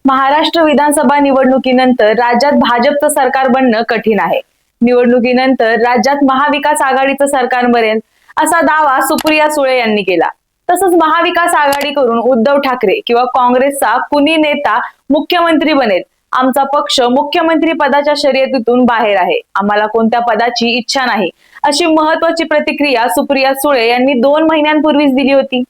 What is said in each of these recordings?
महाराष्ट्र विधानसभा निवडणुकीनंतर राज्यात भाजपचं सरकार बनणं कठीण आहे. निवडणुकीनंतर राज्यात महाविकास आघाडीचं सरकार बनेल असा दावा सुप्रिया सुळे यांनी केला. तसंच महाविकास आघाडी करून उद्धव ठाकरे किंवा काँग्रेसचा कुणी नेता मुख्यमंत्री बनेल. आमचा पक्ष मुख्यमंत्री पदाच्या शर्यतीतून बाहेर आहे. आम्हाला कोणत्या पदाची इच्छा नाही, अशी महत्वाची प्रतिक्रिया सुप्रिया सुळे यांनी 2 महिन्यांपूर्वीच दिली होती.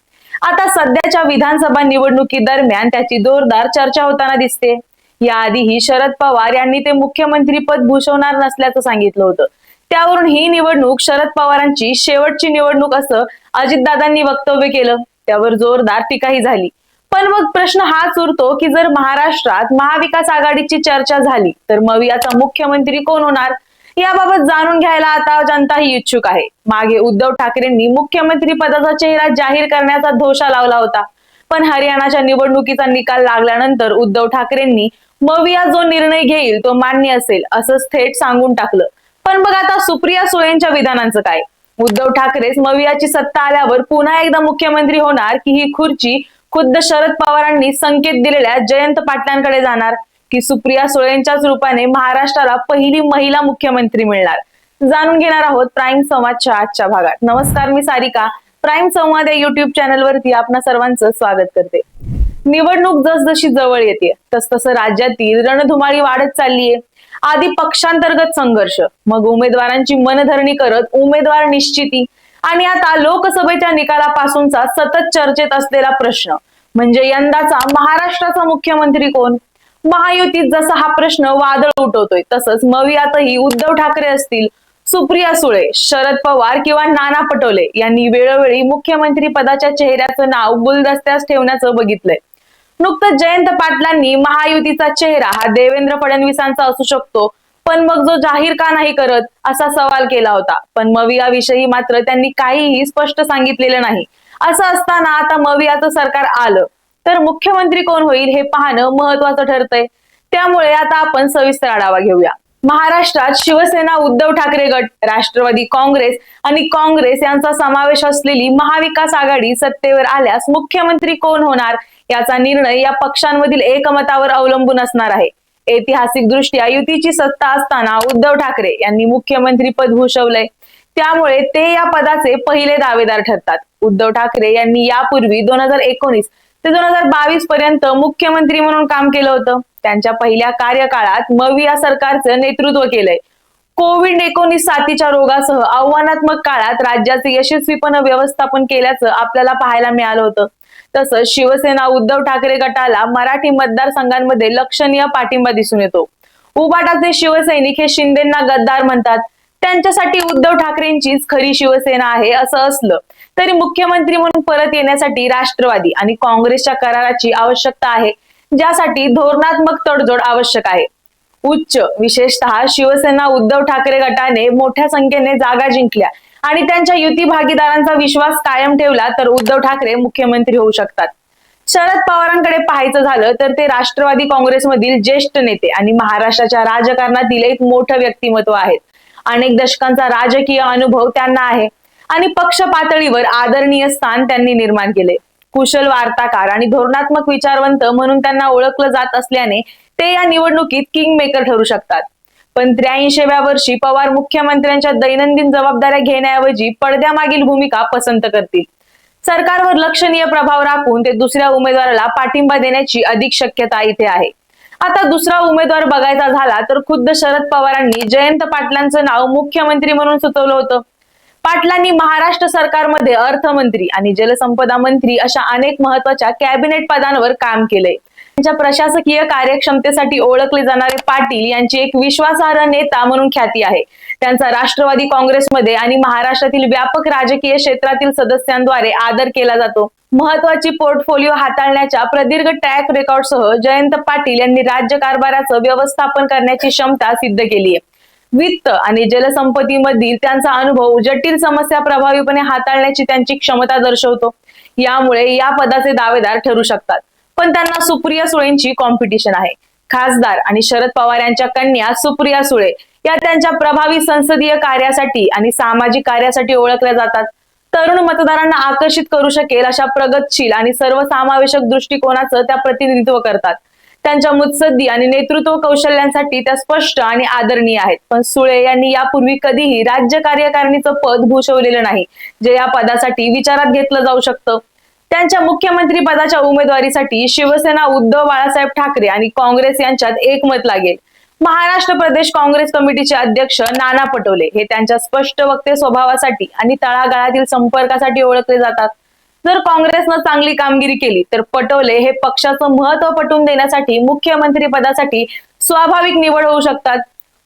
आता सध्याच्या विधानसभा निवडणुकी दरम्यान त्याची जोरदार चर्चा होताना दिसते. याआधीही शरद पवार यांनी ते मुख्यमंत्री पद भूषवणार नसल्याचं सांगितलं होतं. त्यावरून ही निवडणूक शरद पवारांची शेवटची निवडणूक असं अजितदादांनी वक्तव्य केलं. त्यावर जोरदार टीकाही झाली. पण मग प्रश्न हाच उरतो की जर महाराष्ट्रात महाविकास आघाडीची चर्चा झाली तर मग याचा मुख्यमंत्री कोण होणार, याबाबत जाणून घ्यायला आता जनताही इच्छुक आहे. मागे उद्धव ठाकरेंनी मुख्यमंत्री पदाचा चेहरा जाहीर करण्याचा धोशा लावला होता. पण हरियाणाच्या निवडणुकीचा निकाल लागल्यानंतर उद्धव ठाकरेंनी मविया जो निर्णय घेईल तो मान्य असेल असं थेट सांगून टाकलं. पण मग आता सुप्रिया सुळेंच्या विधानांचं काय? उद्धव ठाकरेच मवियाची सत्ता आल्यावर पुन्हा एकदा मुख्यमंत्री होणार की ही खुर्ची खुद्द शरद पवारांनी संकेत दिलेल्या जयंत पाटलांकडे जाणार, की सुप्रिया सुळेंच्याच रूपाने महाराष्ट्राला पहिली महिला मुख्यमंत्री मिळणार? जाणून घेणार आहोत प्राईम संवादच्या आजच्या भागात. नमस्कार, मी सारिका. प्राईम संवाद या युट्यूब चॅनलवरती आपणा सर्वांचं स्वागत करते. निवडणूक जसजशी जवळ येते तसतसं राज्यातील रणधुमाळी वाढत चाललीये. आधी पक्षांतर्गत संघर्ष, मग उमेदवारांची मनधरणी करत उमेदवार निश्चिती, आणि आता लोकसभेच्या निकालापासूनचा सतत चर्चेत असलेला प्रश्न म्हणजे यंदाचा महाराष्ट्राचा मुख्यमंत्री कोण? महायुतीत जसा हा प्रश्न वादळ उठवतोय तसंच मवियातही उद्धव ठाकरे असतील, सुप्रिया सुळे, शरद पवार किंवा नाना पटोले यांनी वेळोवेळी मुख्यमंत्री पदाच्या चेहऱ्याचं नाव गुलदस्त्यास ठेवण्याचं बघितलंय. नुकतंच जयंत पाटलांनी महायुतीचा चेहरा हा देवेंद्र फडणवीसांचा असू शकतो, पण मग जो जाहीर का नाही करत असा सवाल केला होता. पण मवियाविषयी मात्र त्यांनी काहीही स्पष्ट सांगितलेलं नाही. असं असताना आता मवियाचं सरकार आलं तर मुख्यमंत्री कोण होईल हे पाहणं महत्वाचं ठरतंय. त्यामुळे आता आपण सविस्तर आढावा घेऊया. महाराष्ट्रात शिवसेना, उद्धव ठाकरे गट, राष्ट्रवादी काँग्रेस आणि काँग्रेस यांचा समावेश असलेली महाविकास आघाडी सत्तेवर आल्यास मुख्यमंत्री कोण होणार याचा निर्णय या पक्षांमधील एकमतावर अवलंबून असणार आहे. ऐतिहासिक दृष्ट्या युतीची सत्ता असताना उद्धव ठाकरे यांनी मुख्यमंत्री पद भूषवलंय, त्यामुळे ते या पदाचे पहिले दावेदार ठरतात. उद्धव ठाकरे यांनी यापूर्वी 2019 ते 2022 पर्यंत मुख्यमंत्री म्हणून काम केलं होतं. त्यांच्या पहिल्या कार्यकाळात मविया सरकारचं नेतृत्व केलंय. कोविड-19 साथीच्या रोगासह आव्हानात्मक काळात राज्याचे यशस्वीपणे व्यवस्थापन केल्याचं आपल्याला पाहायला मिळालं होतं. तसंच शिवसेना, उद्धव ठाकरे गटाला मराठी मतदारसंघांमध्ये लक्षणीय पाठिंबा दिसून येतो. उबाटाचे शिवसैनिक हे शिंदेंना गद्दार म्हणतात. त्यांच्यासाठी उद्धव ठाकरेंचीच खरी शिवसेना आहे असं असलं तरी मुख्यमंत्री म्हणून परत येण्यासाठी राष्ट्रवादी आणि काँग्रेसच्या कराराची आवश्यकता आहे, ज्यासाठी धोरणात्मक तडजोड आवश्यक आहे. उच्च विशेषतः शिवसेना, उद्धव ठाकरे गटाने मोठ्या संख्येने जागा जिंकल्या आणि त्यांच्या युती भागीदारांचा विश्वास कायम ठेवला तर उद्धव ठाकरे मुख्यमंत्री होऊ शकतात. शरद पवारांकडे पाहायचं झालं तर ते राष्ट्रवादी काँग्रेसमधील ज्येष्ठ नेते आणि महाराष्ट्राच्या राजकारणातील एक मोठं व्यक्तिमत्व आहेत. अनेक दशकांचा राजकीय अनुभव त्यांना आहे आणि पक्ष पातळीवर आदरणीय स्थान त्यांनी निर्माण केले. कुशल वार्ताकार आणि धोरणात्मक विचारवंत म्हणून त्यांना ओळखलं जात असल्याने ते या निवडणुकीत किंग मेकर ठरू शकतात. पण 83व्या वर्षी पवार मुख्यमंत्र्यांच्या दैनंदिन जबाबदाऱ्या घेण्याऐवजी पडद्यामागील भूमिका पसंत करतील. सरकारवर लक्षणीय प्रभाव राखून ते दुसऱ्या उमेदवाराला पाठिंबा देण्याची अधिक शक्यता इथे आहे. आता दुसरा उमेदवार बघायचा झाला तर खुद्द शरद पवारांनी जयंत पाटलांचं नाव मुख्यमंत्री म्हणून सुचवलं होतं. पाटलांनी महाराष्ट्र सरकारमध्ये अर्थमंत्री आणि जलसंपदा मंत्री अशा अनेक महत्वाच्या कॅबिनेट पदांवर काम केलंय. त्यांच्या प्रशासकीय कार्यक्षमतेसाठी ओळखले जाणारे पाटील यांची एक विश्वासार्ह नेता म्हणून ख्याती आहे. त्यांचा राष्ट्रवादी काँग्रेसमध्ये आणि महाराष्ट्रातील व्यापक राजकीय क्षेत्रातील सदस्यांद्वारे आदर केला जातो. महत्वाची पोर्टफोलिओ हाताळण्याच्या प्रदीर्घ ट्रॅक रेकॉर्डसह जयंत पाटील यांनी राज्य कारभाराचं व्यवस्थापन करण्याची क्षमता सिद्ध केली आहे. वित्त आणि जलसंपत्तीमधील त्यांचा अनुभव जटिल समस्या प्रभावीपणे हाताळण्याची त्यांची क्षमता दर्शवतो. यामुळे या पदाचे दावेदार ठरू शकतात. पण त्यांना सुप्रिया सुळेंची कॉम्पिटिशन आहे. खासदार आणि शरद पवार यांच्या कन्या सुप्रिया सुळे या त्यांच्या प्रभावी संसदीय कार्यासाठी आणि सामाजिक कार्यासाठी ओळखल्या जातात. तरुण मतदारांना आकर्षित करू शकेल अशा प्रगतशील आणि सर्वसमावेशक दृष्टिकोनाचं त्या प्रतिनिधित्व करतात. त्यांच्या मुत्सद्दी आणि नेतृत्व कौशल्यांसाठी त्या स्पष्ट आणि आदरणीय आहेत. पण सुळे यांनी यापूर्वी कधीही राज्य कार्यकारिणीचं पद भूषवलेलं नाही, जे या पदासाठी विचारात घेतलं जाऊ शकतं. त्यांच्या मुख्यमंत्री पदाच्या उमेदवारीसाठी शिवसेना उद्धव बाळासाहेब ठाकरे आणि काँग्रेस यांच्यात एकमत लागेल. महाराष्ट्र प्रदेश काँग्रेस कमिटीचे अध्यक्ष नाना पटोले हे त्यांच्या स्पष्ट वक्ते स्वभावासाठी आणि तळागाळातील संपर्कासाठी ओळखले जातात. जर काँग्रेसनं चांगली कामगिरी केली तर पटोले हे पक्षाचं महत्व पटवून देण्यासाठी मुख्यमंत्री पदासाठी स्वाभाविक निवड होऊ शकतात.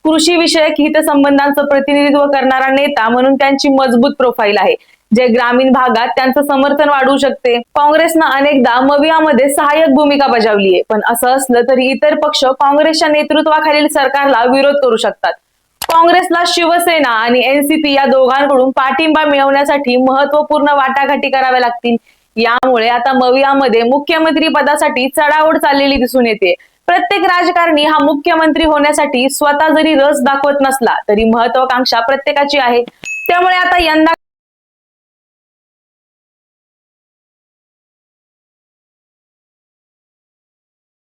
कृषी विषयक हितसंबंधांचं प्रतिनिधित्व करणारा नेता म्हणून त्यांची मजबूत प्रोफाईल आहे, जे ग्रामीण भागात त्यांचं समर्थन वाढवू शकते. काँग्रेसनं अनेकदा मवियामध्ये सहाय्यक भूमिका बजावली आहे, पण असं असलं तरी इतर पक्ष काँग्रेसच्या नेतृत्वाखालील सरकारला विरोध करू शकतात. काँग्रेसला शिवसेना आणि एनसीपी या दोघांकडून पाठिंबा मिळवण्यासाठी महत्वपूर्ण वाटाघाटी कराव्या लागतील. यामुळे आता मवियामध्ये मुख्यमंत्री पदासाठी चढाओढ चाललेली दिसून येते. प्रत्येक राजकारणी हा मुख्यमंत्री होण्यासाठी स्वतः जरी रस दाखवत नसला तरी महत्वाकांक्षा प्रत्येकाची आहे. त्यामुळे आता यंदा